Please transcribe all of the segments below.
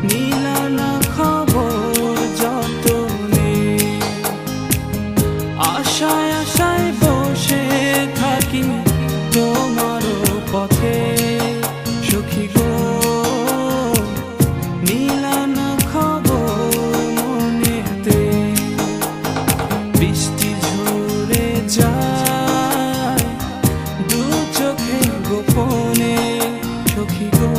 নিলা না খবর যতনে, আশায় আশায় বসে থাকি তোমারও পথে সখী গো। নিলা না খবর মনেতে, বৃষ্টি ঝরে যায় দু চোখে গোপনে সখী গো।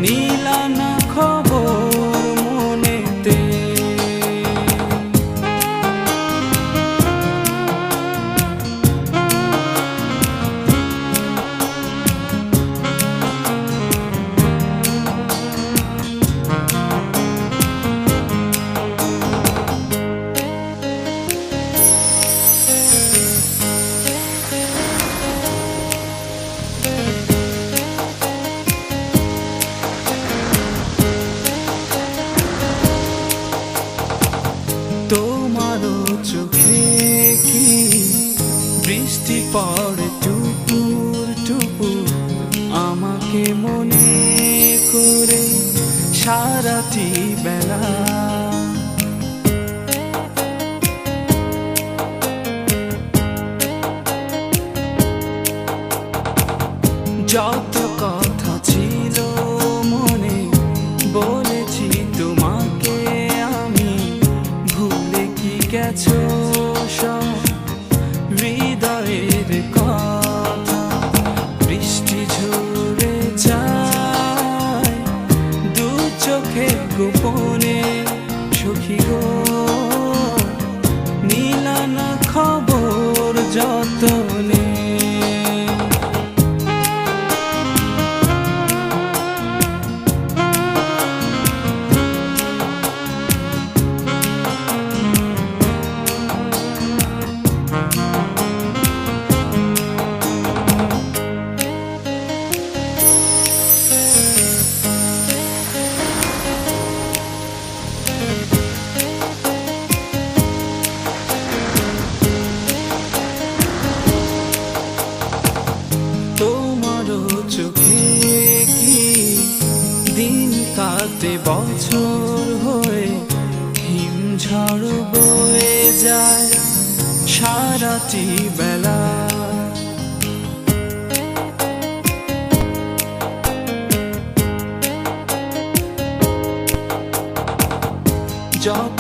নিলা না খবর মনেতে। তোমারও চোখে কি বৃষ্টি পড়ে টুপুর টুপুর, আমাকে মনে করে সারাটি বেলা। যত কথা ছিল মনে বলেছি তোমাকে আমি, ভুলে কি গেছো সব হৃদয়ের কথা। বৃষ্টি ঝরে যায় দু চোখে গোপনে সখী গো। নিলা না খবর যতনে। তোমারও চোখে কি দিন কাটে বছর হয়ে, হিমঝড় বয়ে যায় সারাটি বেলা। যত